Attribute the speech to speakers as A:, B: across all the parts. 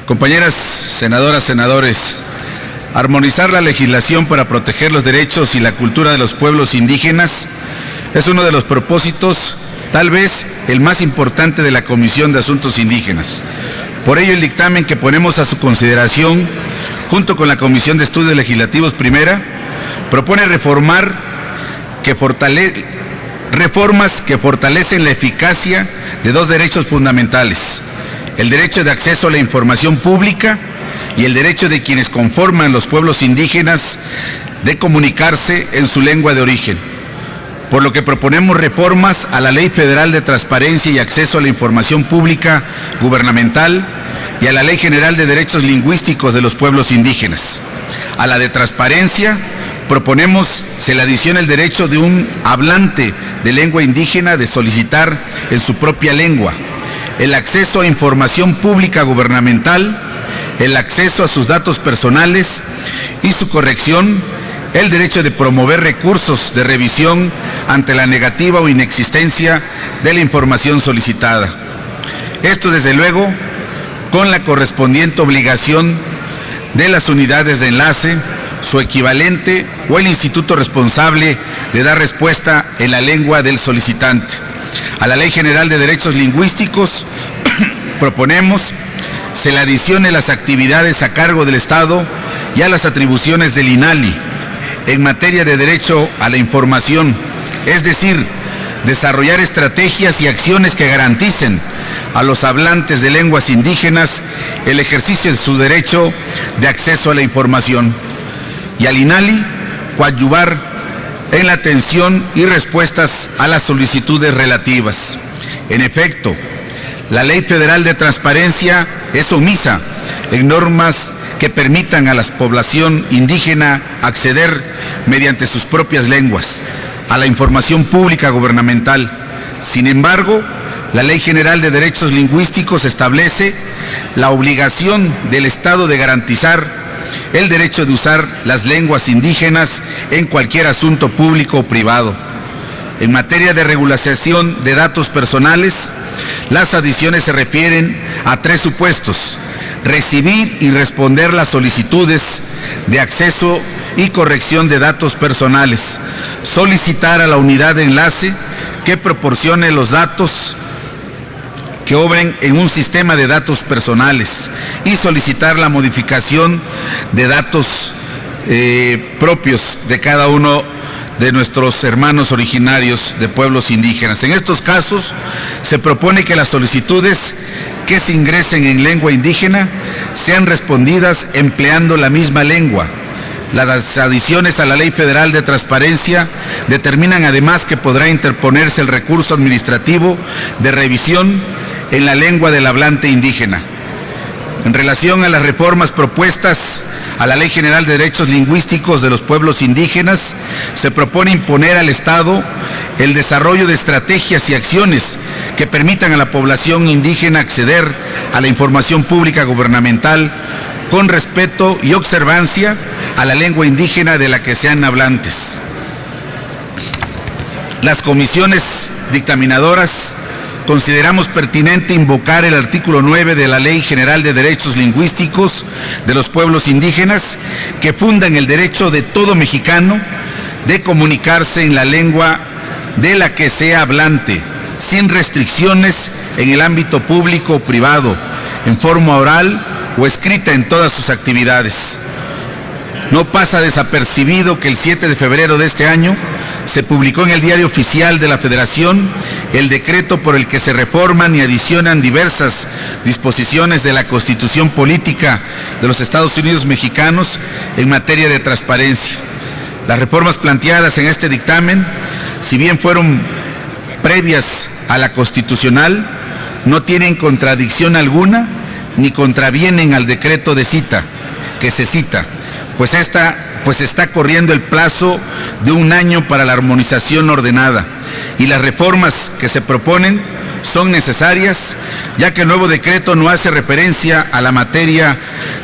A: Compañeras senadoras, senadores, armonizar la legislación para proteger los derechos y la cultura de los pueblos indígenas es uno de los propósitos, tal vez el más importante de la Comisión de Asuntos Indígenas. Por ello, el dictamen que ponemos a su consideración, junto con la Comisión de Estudios Legislativos Primera, propone reformas que fortalecen la eficacia de dos derechos fundamentales: el derecho de acceso a la información pública y el derecho de quienes conforman los pueblos indígenas de comunicarse en su lengua de origen. Por lo que proponemos reformas a la Ley Federal de Transparencia y Acceso a la Información Pública Gubernamental y a la Ley General de Derechos Lingüísticos de los Pueblos Indígenas. A la de transparencia proponemos se le adicione el derecho de un hablante de lengua indígena de solicitar en su propia lengua, el acceso a información pública gubernamental, el acceso a sus datos personales y su corrección, el derecho de promover recursos de revisión ante la negativa o inexistencia de la información solicitada. Esto, desde luego, con la correspondiente obligación de las unidades de enlace, su equivalente o el instituto responsable de dar respuesta en la lengua del solicitante. A la Ley General de Derechos Lingüísticos proponemos se le adicione las actividades a cargo del Estado y a las atribuciones del INALI en materia de derecho a la información, es decir, desarrollar estrategias y acciones que garanticen a los hablantes de lenguas indígenas el ejercicio de su derecho de acceso a la información, y al INALI coadyuvar en la atención y respuestas a las solicitudes relativas. En efecto, la Ley Federal de Transparencia es omisa en normas que permitan a la población indígena acceder mediante sus propias lenguas a la información pública gubernamental. Sin embargo, la Ley General de Derechos Lingüísticos establece la obligación del Estado de garantizar el derecho de usar las lenguas indígenas en cualquier asunto público o privado. En materia de regulación de datos personales, las adiciones se refieren a tres supuestos: recibir y responder las solicitudes de acceso y corrección de datos personales, solicitar a la unidad de enlace que proporcione los datos que obren en un sistema de datos personales y solicitar la modificación de datos propios de cada uno de nuestros hermanos originarios de pueblos indígenas. En estos casos, se propone que las solicitudes que se ingresen en lengua indígena sean respondidas empleando la misma lengua. Las adiciones a la Ley Federal de Transparencia determinan además que podrá interponerse el recurso administrativo de revisión en la lengua del hablante indígena. En relación a las reformas propuestas a la Ley General de Derechos Lingüísticos de los Pueblos Indígenas, se propone imponer al Estado el desarrollo de estrategias y acciones que permitan a la población indígena acceder a la información pública gubernamental con respeto y observancia a la lengua indígena de la que sean hablantes. Las comisiones dictaminadoras consideramos pertinente invocar el artículo 9 de la Ley General de Derechos Lingüísticos de los Pueblos Indígenas, que fundan el derecho de todo mexicano de comunicarse en la lengua de la que sea hablante, sin restricciones en el ámbito público o privado, en forma oral o escrita en todas sus actividades. No pasa desapercibido que el 7 de febrero de este año se publicó en el Diario Oficial de la Federación el decreto por el que se reforman y adicionan diversas disposiciones de la Constitución Política de los Estados Unidos Mexicanos en materia de transparencia. Las reformas planteadas en este dictamen, si bien fueron previas a la constitucional, no tienen contradicción alguna ni contravienen al decreto de cita, que se cita, pues está corriendo el plazo de un año para la armonización ordenada, y las reformas que se proponen son necesarias, ya que el nuevo decreto no hace referencia a la materia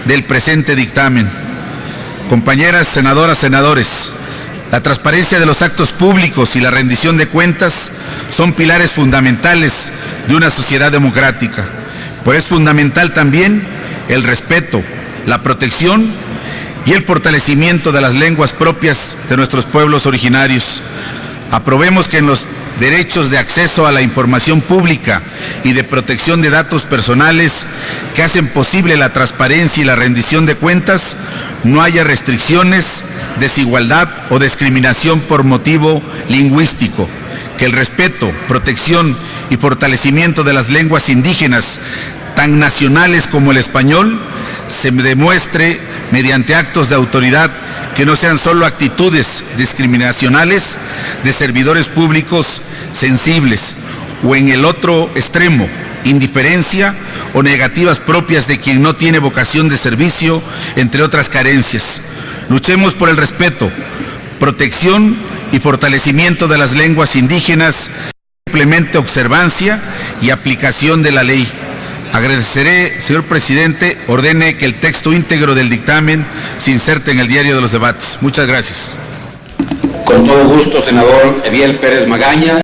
A: del presente dictamen. Compañeras senadoras, senadores, la transparencia de los actos públicos y la rendición de cuentas son pilares fundamentales de una sociedad democrática. Pero es fundamental también el respeto, la protección y el fortalecimiento de las lenguas propias de nuestros pueblos originarios. Aprobemos que en los derechos de acceso a la información pública y de protección de datos personales que hacen posible la transparencia y la rendición de cuentas, no haya restricciones, desigualdad o discriminación por motivo lingüístico, que el respeto, protección y fortalecimiento de las lenguas indígenas, tan nacionales como el español, se demuestre mediante actos de autoridad que no sean solo actitudes discriminacionales de servidores públicos sensibles, o en el otro extremo, indiferencia o negativas propias de quien no tiene vocación de servicio, entre otras carencias. Luchemos por el respeto, protección y fortalecimiento de las lenguas indígenas, simplemente observancia y aplicación de la ley. Agradeceré, señor presidente, ordene que el texto íntegro del dictamen se inserte en el diario de los debates. Muchas gracias.
B: Con todo gusto, senador Eviel Pérez Magaña.